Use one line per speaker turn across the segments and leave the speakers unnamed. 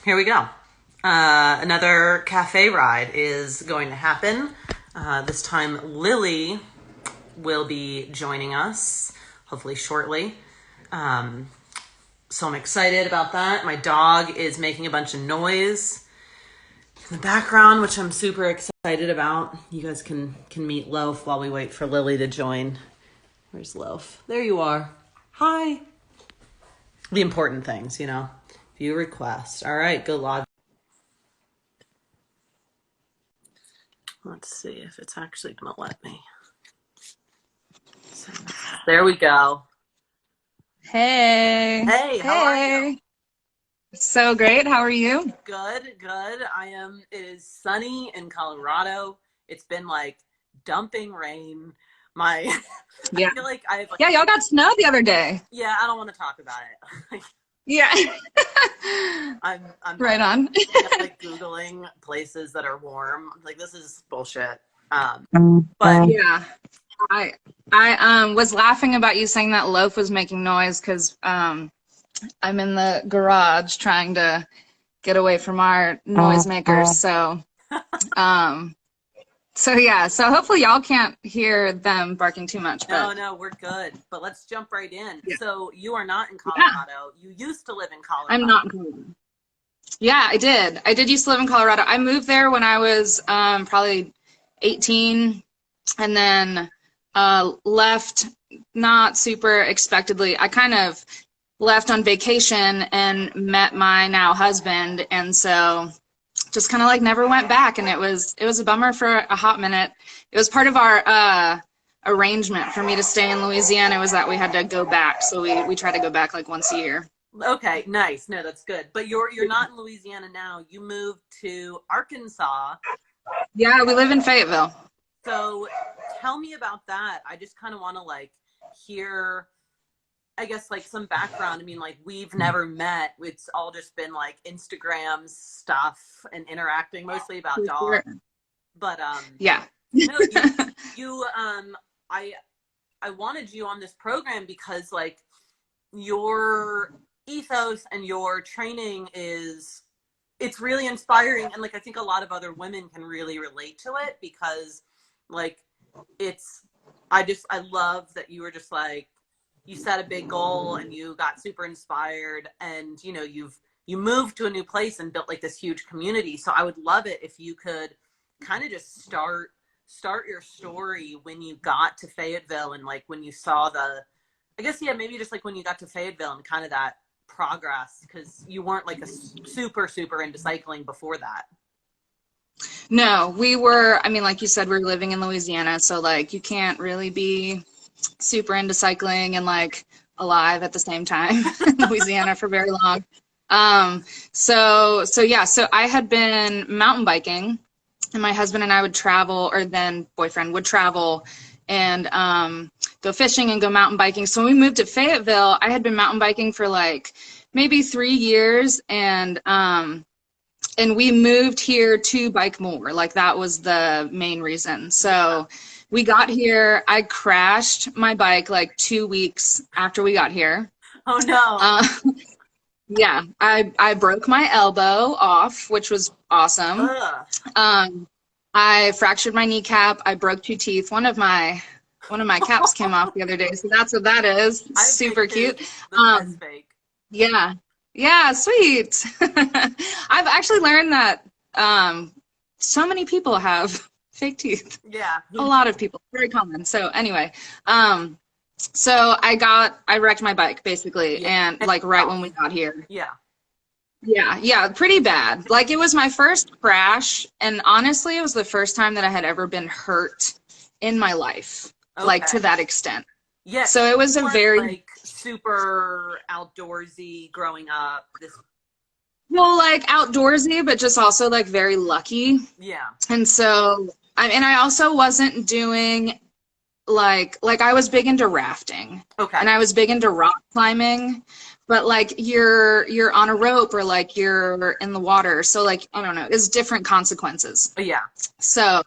Here we go. Another cafe ride is going to happen. This time, Lilly will be joining us, hopefully shortly. Um, so I'm excited about that. My dog is making a bunch of noise in the background, which I'm super excited about. You guys can meet Loaf while we wait for Lilly to join. Where's Loaf? There you are. Hi. The important things, you know. View request. All right, go log. Let's see if it's actually going to let me. There we go.
Hey.
Hey, how are you?
Hey. So great. How are you?
Good, good. It is sunny in Colorado. It's been like dumping rain. My, I
Yeah.
feel like I have like,
Yeah, y'all got snow the other day.
yeah, I don't want to talk about it.
Yeah.
I'm
Right on.
like Googling places that are warm. Like, this is bullshit. But
Yeah. I I was laughing about you saying that loaf was making noise because I'm in the garage trying to get away from our noisemakers. Um so yeah, so hopefully y'all can't hear them barking too much,
no,
but
no, we're good. But let's jump right in.
yeah.
So you are not in
Yeah,
Colorado. You used to live in
I'm
Colorado.
not going. Yeah, I did. I did used to live in Colorado. I moved there when I was probably 18 and then left not super expectedly. I kind of left on vacation and met my now husband, and so just kind of like never went back, and it was a bummer for a hot minute. It was part of our arrangement for me to stay in Louisiana was that we had to go back, so we try to go back like once a year.
Okay, nice. No, that's good. But you're not in Louisiana now. You moved to Arkansas.
Yeah, we live in Fayetteville.
So tell me about that. I just kind of want to like hear, I guess, like some background. I mean, like, we've never met. It's all just been like Instagram stuff and interacting mostly about dogs. But
Yeah.
no, you I I wanted you on this program because like your ethos and your training is, it's really inspiring, and like I think a lot of other women can really relate to it because like it's, I love that you were just like, you set a big goal and you got super inspired, and you know you moved to a new place and built like this huge community. So I would love it if you could kind of just start your story when you got to Fayetteville, and like when you saw the, I guess, yeah, maybe just like when you got to Fayetteville and kind of that progress, because you weren't like a super into cycling before that.
No, we were, I mean, like you said, we're living in Louisiana, so like you can't really be super into cycling and like alive at the same time in Louisiana for very long. So yeah, so I had been mountain biking and my husband and I would travel, or then boyfriend would travel and go fishing and go mountain biking. So when we moved to Fayetteville, I had been mountain biking for like maybe 3 years, and we moved here to bike more. Like that was the main reason. So we got here. I crashed my bike like 2 weeks after we got here.
Oh no.
Uh, yeah, I broke my elbow off, which was awesome.
Ugh.
Um, I fractured my kneecap. I broke two teeth. One of my caps came off the other day, so that's what that is.
I have fake
Super
too.
cute.
This is
Um,
fake.
yeah, yeah, sweet. I've actually learned that so many people have fake teeth.
Yeah.
A lot of people, very common. So anyway, so I wrecked my bike basically,
Yeah.
and like right when we got here.
Yeah.
Yeah, yeah, pretty bad. Like it was my first crash, and honestly, it was the first time that I had ever been hurt in my life, like to
Okay.
that extent.
Yeah.
So it was
You
a
weren't
very,
like super outdoorsy growing up. This.
well, like outdoorsy, but just also like very lucky.
Yeah.
And so, and I also wasn't doing like I was big into rafting,
Okay.
and I was big into rock climbing, but like you're on a rope or like you're in the water, so like I don't know, it's different consequences.
Yeah.
So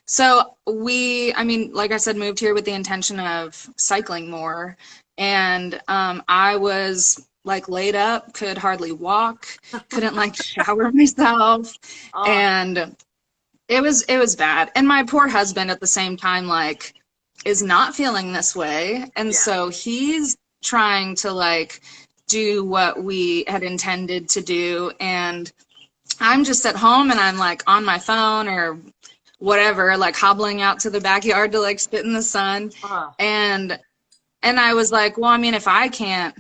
so we, I mean, like I said, moved here with the intention of cycling more, and I was like laid up, could hardly walk, couldn't like shower myself. And it was bad. And my poor husband at the same time, like, is not feeling this way. And so he's trying to like do what we had intended to do. And I'm just at home and I'm like on my phone or whatever, like hobbling out to the backyard to like spit in the sun. And I was like, well, I mean, if I can't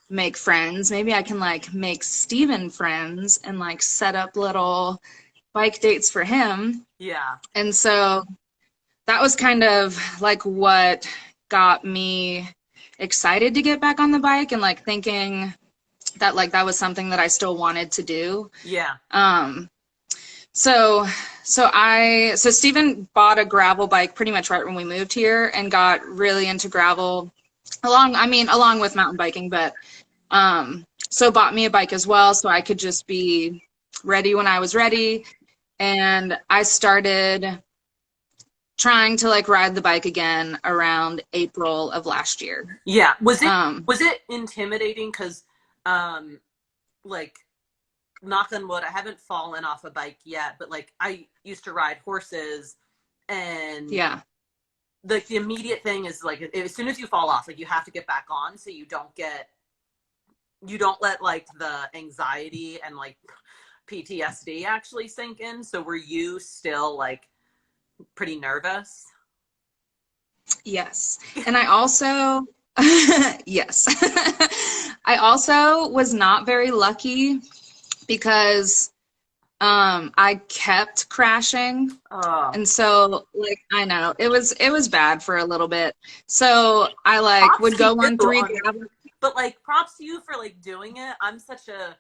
make friends, maybe I can like make Steven friends and like set up little bike dates for him.
Yeah.
And so that was kind of like what got me excited to get back on the bike and like thinking that like that was something that I still wanted to do.
Yeah.
So Steven bought a gravel bike pretty much right when we moved here and got really into gravel along with mountain biking, but so bought me a bike as well so I could just be ready when I was ready. And I started trying to like ride the bike again around April of last year.
Yeah. Was it intimidating? Cause, like, knock on wood, I haven't fallen off a bike yet, but like I used to ride horses and the immediate thing is like, as soon as you fall off, like you have to get back on so you don't let like the anxiety and like PTSD actually sink in. So were you still like pretty nervous?
Yes. And I also, yes, I also was not very lucky because I kept crashing. And so like, I know it was bad for a little bit. So I like props would go on 3
but like props to you for like doing it. I'm such a,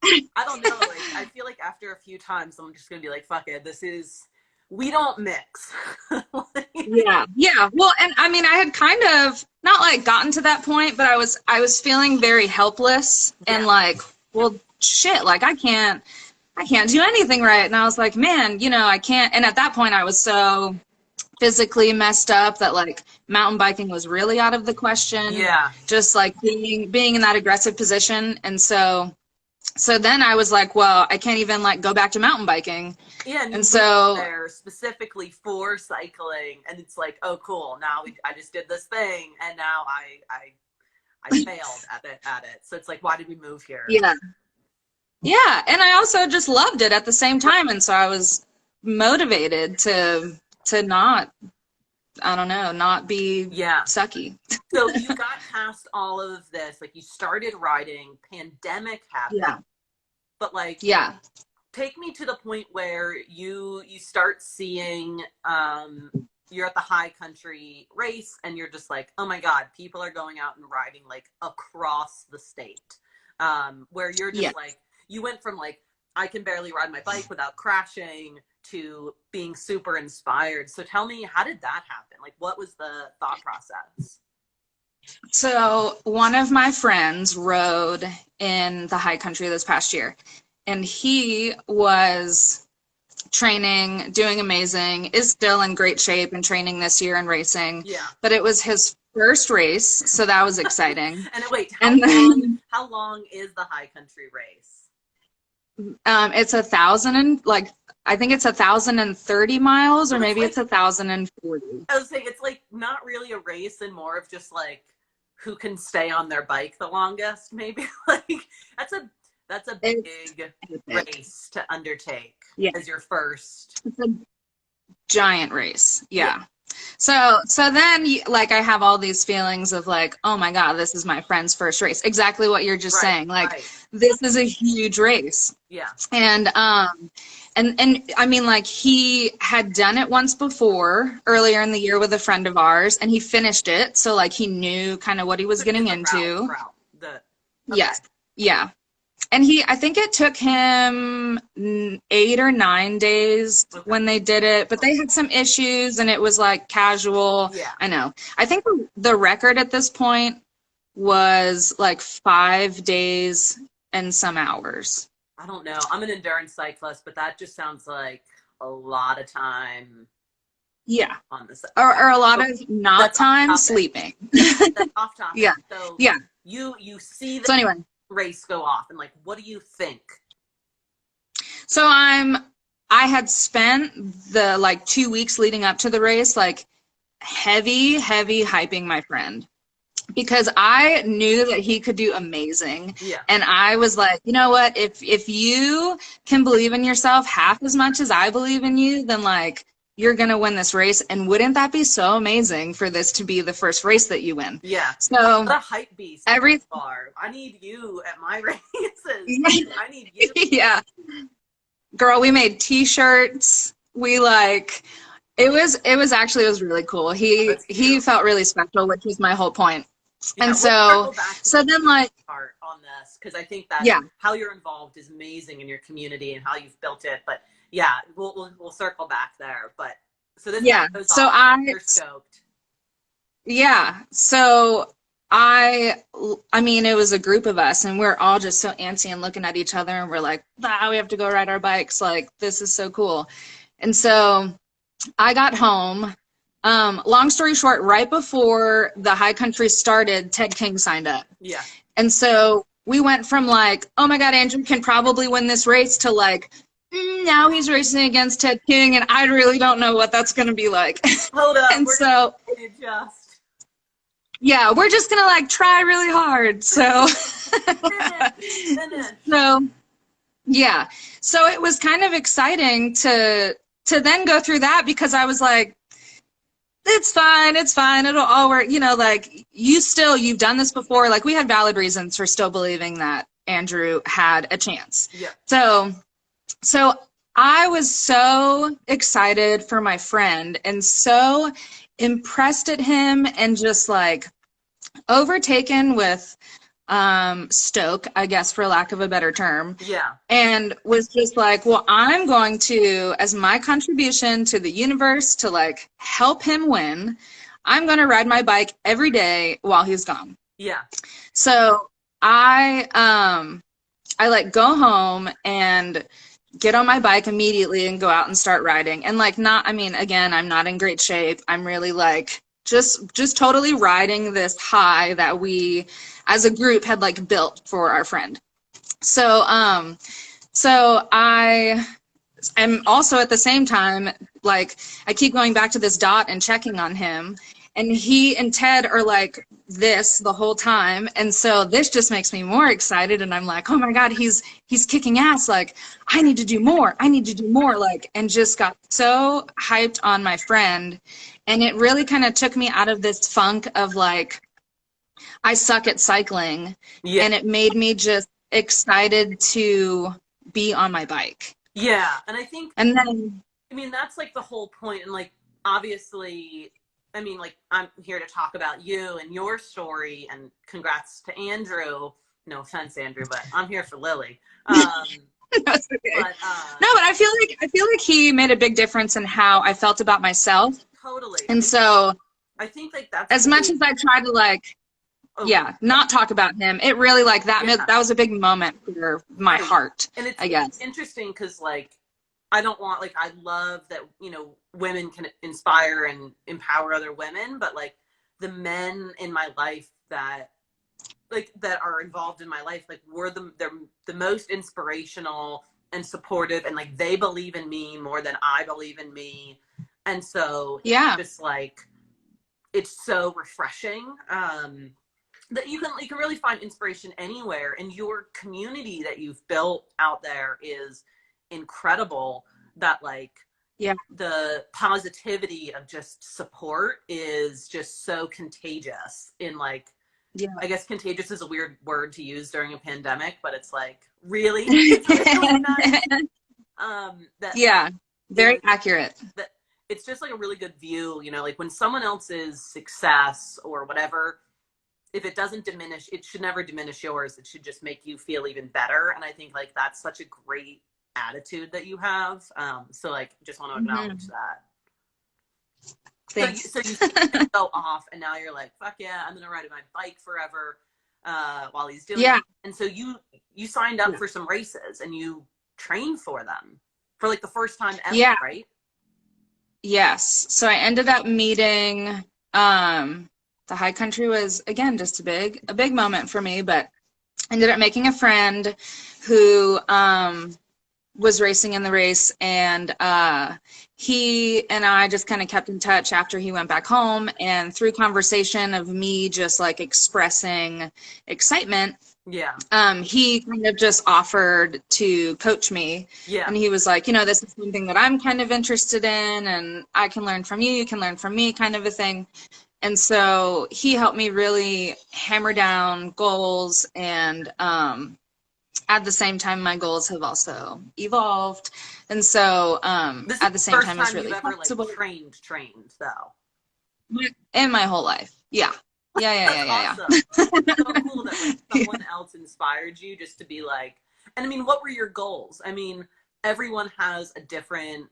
I don't know, like I feel like after a few times I'm just gonna be like, fuck it, we don't mix.
Yeah. Well, and I mean I had kind of not like gotten to that point, but I was feeling very helpless and like, well shit, like I can't do anything right. And I was like, man, you know, I can't. And at that point I was so physically messed up that like mountain biking was really out of the question.
Yeah.
Just like being in that aggressive position. And so then I was like, well, I can't even like go back to mountain biking.
Yeah.
And so
there specifically for cycling, and it's like, oh cool, now I just did this thing and now I failed at it. So it's like, why did we move here?
Yeah, and I also just loved it at the same time, and so I was motivated to not, I don't know, not be sucky.
So you got past all of this, like you started riding, pandemic happened, but like, take me to the point where you start seeing, you're at the high country race and you're just like, oh my God, people are going out and riding like across the state, where you're just like, you went from like, I can barely ride my bike without crashing to being super inspired. So tell me, how did that happen? Like, what was the thought process?
So one of my friends rode in the high country this past year, and he was training, doing amazing, is still in great shape and training this year and racing. Yeah. But it was his first race, so that was exciting.
And wait, how long is the high country race?
It's 1,000 and like, I think it's 1,030 miles, or maybe it's 1,040.
I was saying it's like not really a race and more of just like who can stay on their bike the longest, maybe. Like that's a big race to undertake as your first.
It's a giant race. Yeah. So then like I have all these feelings of like, oh my God, this is my friend's first race. Exactly what you're just saying. Like this is a huge race.
Yeah.
And I mean, like he had done it once before earlier in the year with a friend of ours, and he finished it. So like he knew kind of what he was getting into. Yes. Yeah. And I think it took him 8 or 9 days when they did it, but they had some issues and it was like casual. Yeah. I know. I think the record at this point was like 5 days and some hours.
I don't know. I'm an endurance cyclist, but that just sounds like a lot of time.
Yeah.
On this.
Or a lot of not time sleeping.
That's off topic.
Yeah.
So
yeah.
You see that.
So anyway.
race go off, and like, what do you think?
So I had spent the like 2 weeks leading up to the race, like heavy hyping my friend, because I knew that he could do amazing.
Yeah.
And I was like, you know what, if you can believe in yourself half as much as I believe in you, then like you're gonna win this race. And wouldn't that be so amazing for this to be the first race that you win?
Yeah.
So
what a hype beast bar. I need you at my races. I need you.
Yeah. Girl, we made t-shirts. We like it was really cool. He felt really special, which was my whole point.
Yeah,
and so then like
part on this, because I think that how you're involved is amazing in your community and how you've built it. But yeah, we'll circle back there. But so this you're stoked.
Yeah. So I mean, it was a group of us, and we're all just so antsy and looking at each other, and we're like, we have to go ride our bikes. Like, this is so cool. And so I got home. Long story short, right before the high country started, Ted King signed up.
Yeah.
And so we went from like, oh my God, Andrew can probably win this race, to like, now he's racing against Ted King, and I really don't know what that's going to be like.
Hold up.
And so yeah, we're just gonna like try really hard. So so yeah. So it was kind of exciting to then go through that, because I was like, it's fine, it'll all work, you know, like you've done this before. Like, we had valid reasons for still believing that Andrew had a chance.
Yeah.
So I was so excited for my friend, and so impressed at him, and just like overtaken with stoke, I guess, for lack of a better term.
Yeah.
And was just like, well, I'm going to, as my contribution to the universe to like help him win, I'm going to ride my bike every day while he's gone.
Yeah.
So I like go home and get on my bike immediately and go out and start riding. And like, again, I'm not in great shape. I'm really like just totally riding this high that we as a group had like built for our friend. So I am also at the same time, like, I keep going back to this dot and checking on him, and he and Ted are like this the whole time. And so this just makes me more excited, and I'm like, oh my God, he's kicking ass. Like, I need to do more, like, and just got so hyped on my friend. And it really kind of took me out of this funk of like, I suck at cycling. Yeah. And it made me just excited to be on my bike.
Yeah. And I think, that's like the whole point. And like, obviously, like, I'm here to talk about you and your story, and congrats to Andrew. No offense, Andrew, but I'm here for Lilly.
That's okay. But I feel like he made a big difference in how I felt about myself.
Totally.
And so
I think like that's
as much as I tried to like, not talk about him, it really like that was a big moment for my heart.
And
I guess
it's interesting because like, I love that, women can inspire and empower other women, but like the men in my life that are involved in my life, like they're the most inspirational and supportive, and like they believe in me more than I believe in me. And so just like, it's so refreshing that you can really find inspiration anywhere, and your community that you've built out there is incredible. That like, the positivity of just support is just so contagious. In like, I guess contagious is a weird word to use during a pandemic, but it's like really, it's really nice.
Very accurate.
That it's just like a really good view, like when someone else's success or whatever, if it doesn't diminish, it should never diminish yours. It should just make you feel even better. And I think like that's such a great attitude that you have. So like, just want to acknowledge that.
Thanks.
So you go off, and now you're like, fuck yeah, I'm gonna ride my bike forever while he's doing it. And so you signed up for some races, and you trained for them for like the first time ever, right?
Yes. So I ended up meeting the high country was, again, just a big moment for me, but ended up making a friend who was racing in the race, and he and I just kind of kept in touch after he went back home, and through conversation of me just like expressing excitement,
Yeah.
He kind of just offered to coach me.
Yeah.
And he was like, you know, this is something that I'm kind of interested in, and I can learn from you, you can learn from me, kind of a thing. And so he helped me really hammer down goals, and at the same time, my goals have also evolved. And so
This is
at
the
the same
first
time, it's
time you've
really
ever like
flexible.
trained though.
In my whole life. Yeah.
That's awesome. It's so cool that like someone else inspired you just to be like, and I mean, what were your goals? I mean, everyone has a different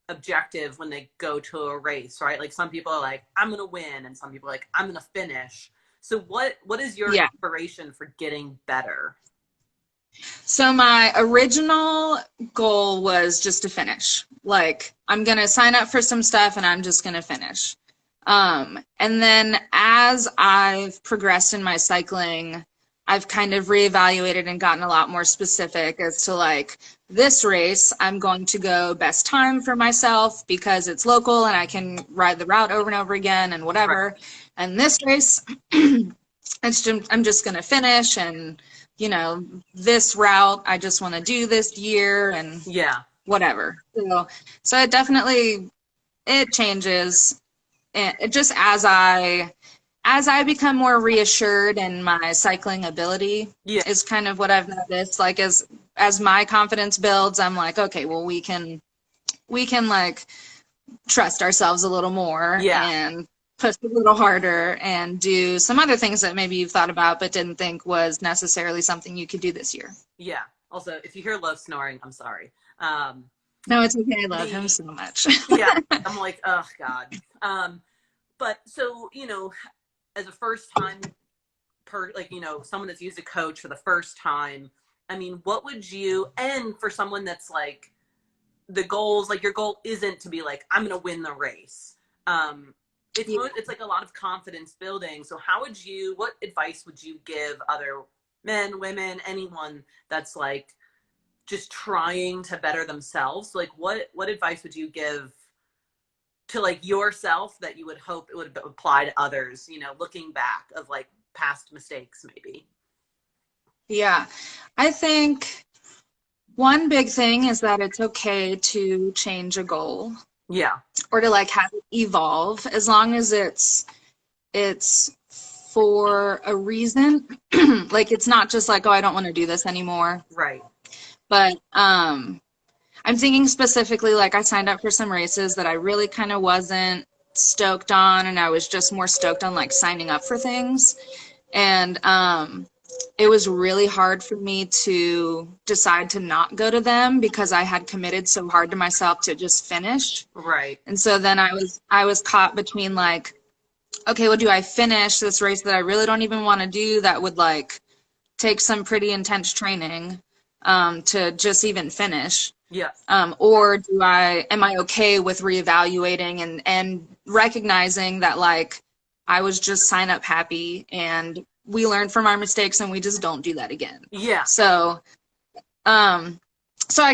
objective when they go to a race, right? Like some people are like, I'm gonna win, and some people are like, I'm gonna finish. So what is your inspiration for getting better?
So my original goal was just to finish. Like, I'm gonna sign up for some stuff and I'm just gonna finish. And then as I've progressed in my cycling, I've kind of reevaluated and gotten a lot more specific as to like, this race, I'm going to go best time for myself because it's local and I can ride the route over and over again and whatever. Right. And this race, I'm just going to finish, and, you know, this route, I just want to do this year and whatever. So it definitely, it changes. And it just as I become more reassured in my cycling ability is kind of what I've noticed. Like as my confidence builds, I'm like, okay, well, we can like trust ourselves a little more and push a little harder and do some other things that maybe you've thought about but didn't think was necessarily something you could do this year.
Yeah. Also, if you hear Love snoring, I'm sorry.
No, it's okay. I love him so much.
Yeah. I'm like, oh God. But so, you know, as a first time like, you know, someone that's used a coach for the first time, I mean, what would you, and for someone that's like the goals, like your goal isn't to be like, I'm going to win the race. It's like a lot of confidence building. So what advice would you give other men, women, anyone that's like just trying to better themselves? Like what advice would you give to like yourself that you would hope it would apply to others, you know, looking back of like past mistakes maybe?
Yeah, I think one big thing is that it's okay to change a goal.
Yeah.
Or to like have it evolve, as long as it's for a reason. Like it's not just like, oh, I don't want to do this anymore.
Right.
But I'm thinking specifically, like I signed up for some races that I really kind of wasn't stoked on, and I was just more stoked on like signing up for things. And it was really hard for me to decide to not go to them because I had committed so hard to myself to just finish.
Right.
And so then I was caught between like, okay, well, do I finish this race that I really don't even want to do, that would like take some pretty intense training to just even finish?
Yeah.
Or am I okay with reevaluating and recognizing that like I was just sign up happy and we learn from our mistakes and we just don't do that again.
Yeah.
So I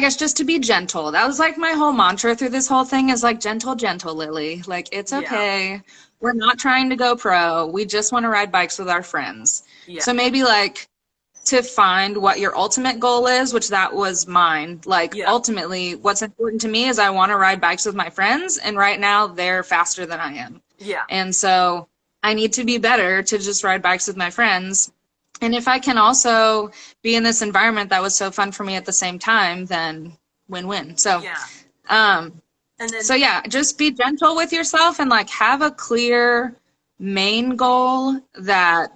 guess just to be gentle. That was like my whole mantra through this whole thing, is like, gentle, Lily. Like, it's okay. Yeah. We're not trying to go pro. We just want to ride bikes with our friends. Yeah. So maybe like to find what your ultimate goal is, which that was mine. Like ultimately what's important to me is I want to ride bikes with my friends, and right now they're faster than I am. Yeah. And so I need to be better to just ride bikes with my friends. And if I can also be in this environment that was so fun for me at the same time, then win-win. So, just be gentle with yourself and like have a clear main goal that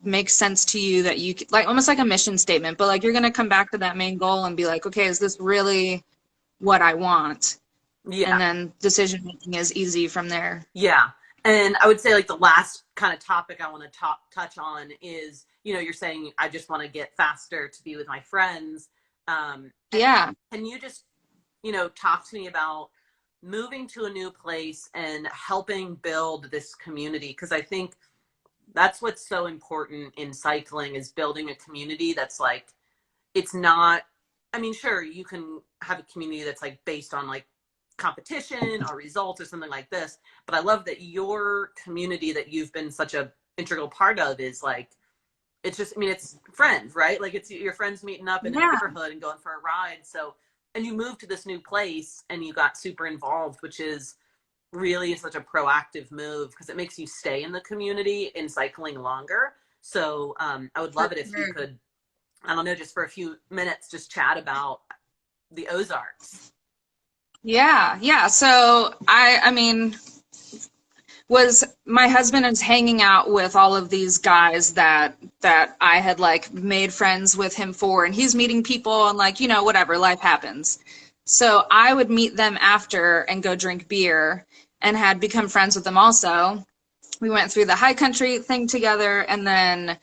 makes sense to you, that you like almost like a mission statement, but like you're going to come back to that main goal and be like, okay, is this really what I want? Yeah. And then decision making is easy from there.
Yeah. And I would say like the last kind of topic I want to touch on is, you know, you're saying I just want to get faster to be with my friends. Can you just, you know, talk to me about moving to a new place and helping build this community? Because I think That's what's so important in cycling, is building a community that's like, it's not, I mean, sure, you can have a community that's like based on like competition or results or something like this, but I love that your community that you've been such a integral part of is like, it's just, I mean, it's friends, right? Like it's your friends meeting up in a
Yeah.
neighborhood and going for a ride. So, and you moved to this new place and you got super involved, which is really such a proactive move because it makes you stay in the community in cycling longer. So I would love it if you could, I don't know, just for a few minutes, just chat about the Ozarks.
Yeah, yeah. So I mean, was my husband is hanging out with all of these guys that I had like made friends with him for, and he's meeting people and like, you know, whatever, life happens. So I would meet them after and go drink beer and had become friends with them also. We went through the high country thing together, and then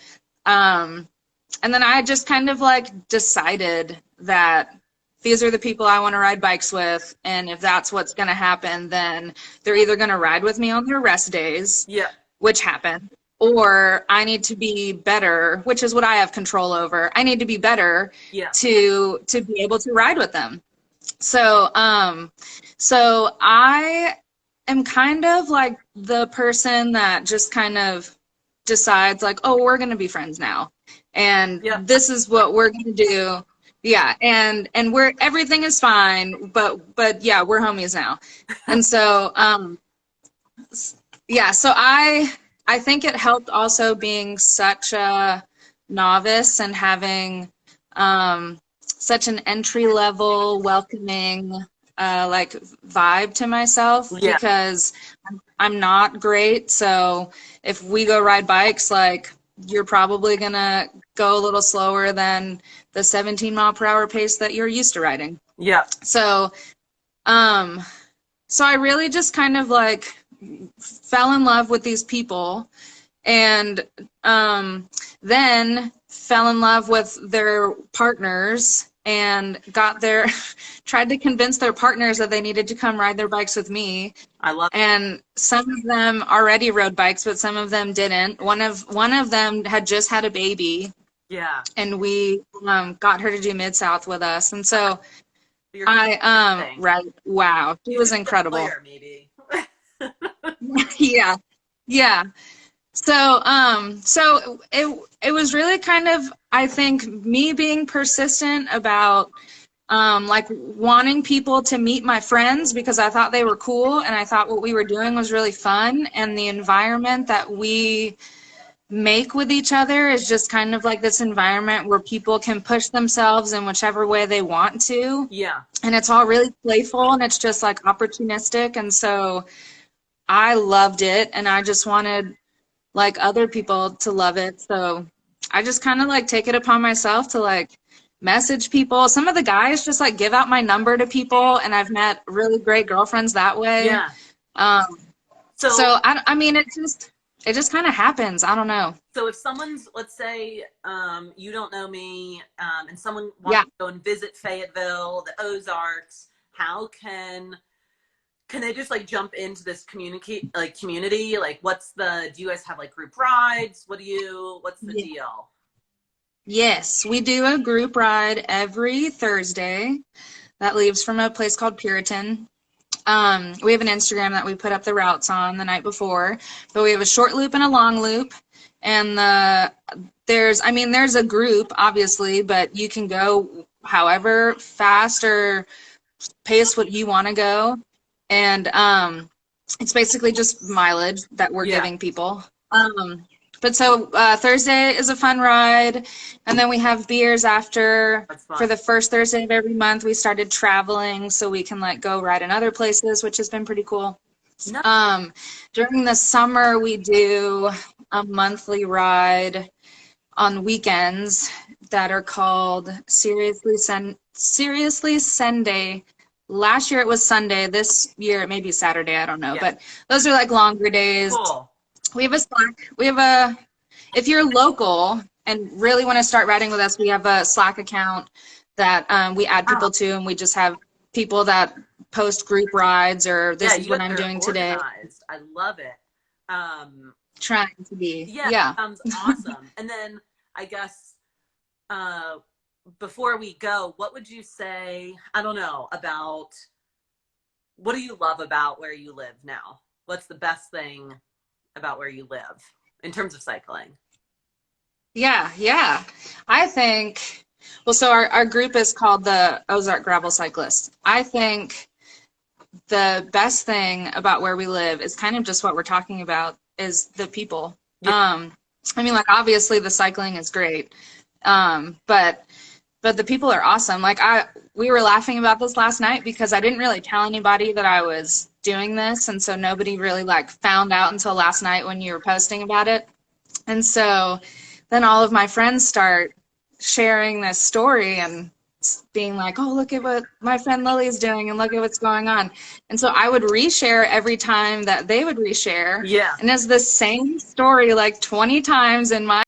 I just kind of like decided that these are the people I want to ride bikes with. And if that's what's going to happen, then they're either going to ride with me on their rest days,
Yeah.
which happened, or I need to be better, which is what I have control over. I need to be better
Yeah.
to be able to ride with them. So, so I am kind of like the person that just kind of decides like, oh, we're going to be friends now. And this is what we're going to do. Yeah. And we're, everything is fine, but yeah, we're homies now. And so, yeah, so I think it helped also being such a novice and having, such an entry level, welcoming, like vibe to myself, because I'm not great. So if we go ride bikes, like you're probably gonna go a little slower than the 17 mile per hour pace that you're used to riding.
Yeah.
So, so I really just kind of like fell in love with these people, and then fell in love with their partners and got their tried to convince their partners that they needed to come ride their bikes with me.
I love it.
And some of them already rode bikes, but some of them didn't. One of them had just had a baby.
Yeah.
And we got her to do Mid-South with us. And so right, wow, she was incredible.
Player, maybe.
Yeah. Yeah. So, so it was really kind of, I think, me being persistent about, like wanting people to meet my friends because I thought they were cool and I thought what we were doing was really fun, and the environment that we make with each other is just kind of like this environment where people can push themselves in whichever way they want to.
Yeah.
And it's all really playful and it's just like opportunistic. And so I loved it, and I just wanted like other people to love it. So I just kind of like take it upon myself to like message people. Some of the guys just like give out my number to people, and I've met really great girlfriends that way.
Yeah.
So I mean, it just kind of happens. I don't know.
So if someone's, let's say, you don't know me, and someone wants to go and visit Fayetteville, the Ozarks, how can they just like jump into this community? Like, do you guys have like group rides? What's the deal?
Yes, we do a group ride every Thursday that leaves from a place called Puritan. We have an Instagram that we put up the routes on the night before, but we have a short loop and a long loop. And there's a group obviously, but you can go however fast or pace what you want to go. And it's basically just mileage that we're giving people. But so Thursday is a fun ride, and then we have beers after. For the first Thursday of every month, we started traveling so we can like go ride in other places, which has been pretty cool. During the summer, we do a monthly ride on weekends that are called Seriously Sunday. Last year it was Sunday. This year it may be Saturday. I don't know. But those are like longer days.
Cool.
We have a Slack. If you're local and really want to start riding with us, we have a Slack account that we add people to, and we just have people that post group rides or this is what I'm doing today.
I love it.
trying to be.
Yeah,
Yeah.
sounds awesome. And then I guess before we go, what would you say, I don't know, about what do you love about where you live now? What's the best thing about where you live in terms of cycling?
Yeah. I think, well, so our group is called the Ozark Gravel Cyclists. I think the best thing about where we live is kind of just what we're talking about is the people.
Yeah.
I mean, like, obviously the cycling is great. But the people are awesome. Like, we were laughing about this last night because I didn't really tell anybody that I was doing this, and so nobody really like found out until last night when you were posting about it. And so then all of my friends start sharing this story and being like, oh, look at what my friend Lily is doing and look at what's going on. And so I would reshare every time that they would reshare.
Yeah.
And it's the same story like 20 times in my